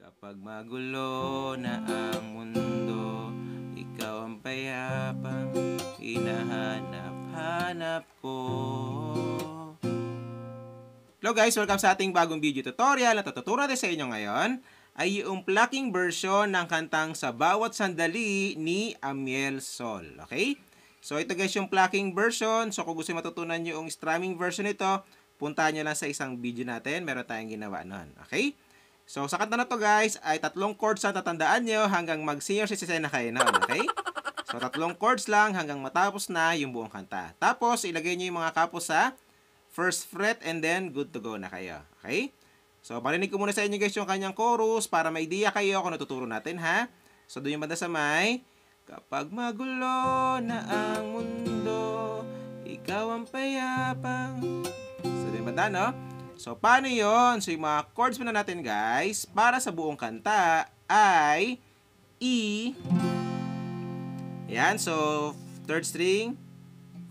Kapag magulo na ang mundo, ikaw ang payapang hinahanap-hanap ko. Hello guys! Welcome sa ating bagong video tutorial. At tuturo natin sa inyo ngayon ay yung plucking version ng kantang Sa Bawat Sandali ni Amiel Sol. Okay? So ito guys yung plucking version. So kung gusto matutunan nyo yung strumming version nito, puntahan nyo lang sa isang video natin. Meron tayong ginawa nun. Okay? So, sa kanta na to guys, ay 3 chords na tatandaan nyo hanggang mag-senior citizen na kayo noon, okay? So, 3 chords lang hanggang matapos na yung buong kanta. Tapos, ilagay nyo yung mga kapos sa first fret and then good to go na kayo, okay? So, parinig ko muna sa inyo guys yung kanyang chorus para may idea kayo kung natuturo natin, ha? So, doon yung banda sa may, kapag magulo na ang mundo, ikaw ang payapang. So, doon yung banda, no? So, paano yon? So, yung mga chords muna natin, guys, para sa buong kanta ay E. Yan. So, 3rd string,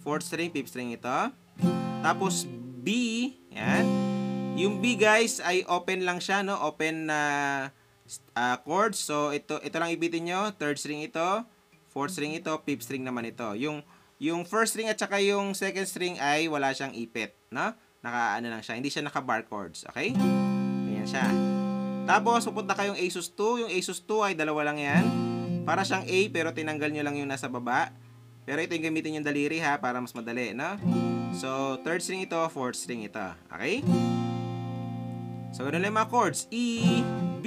4th string, 5th string ito. Tapos, B. Yan. Yung B, guys, ay open lang siya, no? Open na chords. So, ito lang ibitin nyo. 3rd string ito, 4th string ito, 5th string naman ito. Yung 1st string at saka yung 2nd string ay wala siyang ipit, no? Naka-ano lang siya, hindi siya naka-bar chords, okay? Ganyan siya. Tapos, pupunta kayong A sus 2. Yung A sus 2 ay dalawa lang yan. Para siyang A, pero tinanggal nyo lang yung nasa baba. Pero ito yung gamitin yung daliri, ha, para mas madali, no? So, 3rd string ito, 4th string ito, okay? So, ganun lang yung mga chords. E, B,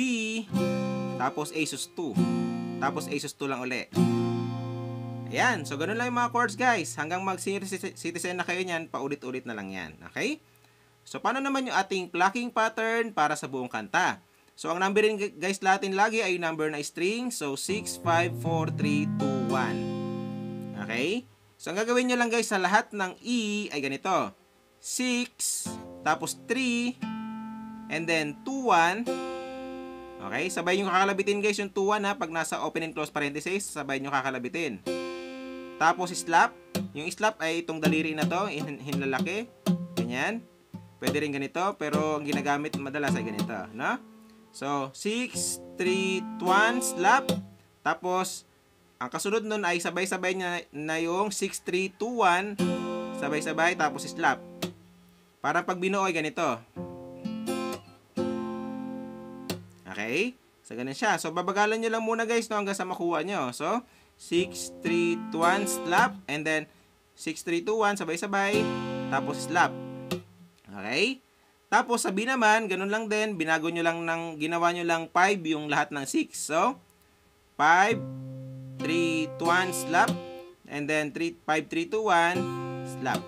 tapos A sus 2. Tapos A sus 2 lang uli. Ayan, so ganun lang yung mga chords guys. Hanggang mag-senior citizen na kayo niyan, paulit-ulit na lang yan. Okay? So paano naman yung ating plucking pattern para sa buong kanta? So ang numberin guys natin lagi ay number na string. So 6, 5, 4, 3, 2, 1. Okay? So ang gagawin nyo lang guys sa lahat ng E ay ganito. 6, tapos 3, and then 2, 1. Okay? Sabay nyo kakalabitin guys yung 2, 1 ha. Pag nasa open and close parenthesis, sabay nyo kakalabitin. Tapos slap. Yung slap ay itong daliri na to, hinlalaki. Ganyan. Pwede rin ganito, pero ang ginagamit madalas ay ganito, no? So, 6, 3, 1, slap. Tapos, ang kasunod nun ay sabay-sabay na yung 6, 3, 2, 1. Sabay-sabay, tapos slap. Para pag binuo ay ganito. Okay? So, ganun siya. So, babagalan nyo lang muna guys, no, hanggang sa makuha nyo. So, 6, 3, 2, 1, slap. And then, 6, 3, 2, 1, sabay-sabay. Tapos, slap. Okay? Tapos, sabi naman, ganun lang din. Binago nyo lang ginawa nyo lang 5 yung lahat ng 6. So, 5, 3, 2, 1, slap. And then, 5, 3, 2, 1, slap.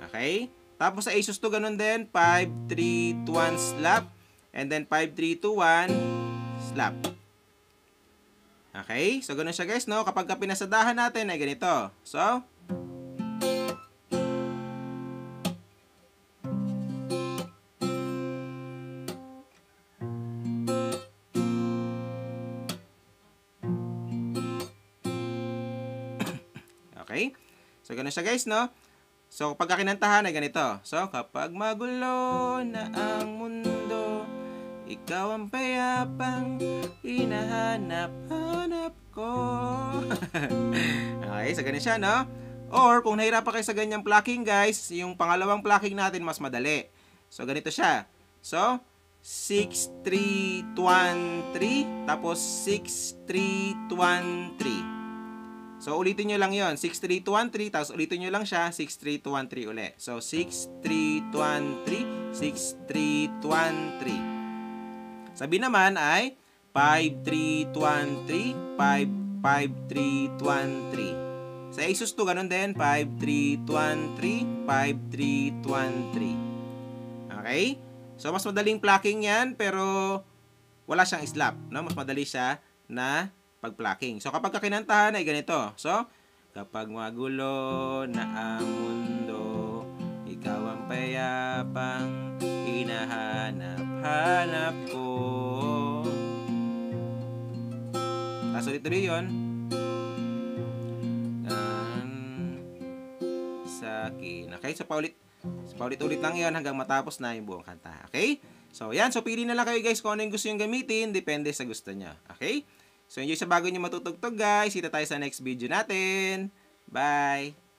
Okay? Tapos, sa A sus 2, ganun din. 5, 3, 2, 1, slap. And then, 5, 3, 2, 1, slap. Okay? So, ganun siya guys, no? Kapag pinasadahan natin ay ganito. So, okay? So, ganun siya guys, no? So, kapag kinantahan ay ganito. So, kapag magulo na ang mundo, ikaw ang payapang hinahanap-hanap ko. Okay, so ganun siya, no? Or, kung nahirapan kayo sa ganyang plucking, guys, yung pangalawang plucking natin mas madali. So, ganito siya. So, 6, 3, 1, 3. Tapos, 6, 3, 1, 3. So, ulitin nyo lang yon 6, 3, 2, 1, 3. Tapos, ulitin nyo lang siya. 6, 3, 2, 1, 3 uli. So, 6, 3, 2, 1, 3. 6, 3, 2, 1, 3. Sabi naman ay 5, 3, 2, 1, 3. 5, 5, 3, 2, 1, 3. Sa A sus 2, ganun din. 5, 3, 2, 1, 3. 5, 3, 2, 1, 3. Okay? So, mas madaling plucking yan, pero wala siyang slap. No? Mas madali siya na pag-plucking. So, kapag kinantahan ay ganito. So, kapag magulo na ang mundo, ikaw ang payapang hinahanap-hanap ko. Tapos ulit-ulit yun. Sa akin. Okay? So, paulit-ulit lang yun hanggang matapos na yung buong kanta. Okay? So, yan. So, pili na lang kayo guys kung ano yung gusto nyo gamitin. Depende sa gusto nyo. Okay? So, enjoy sa bago nyo matutugtog guys. Kita tayo sa next video natin. Bye!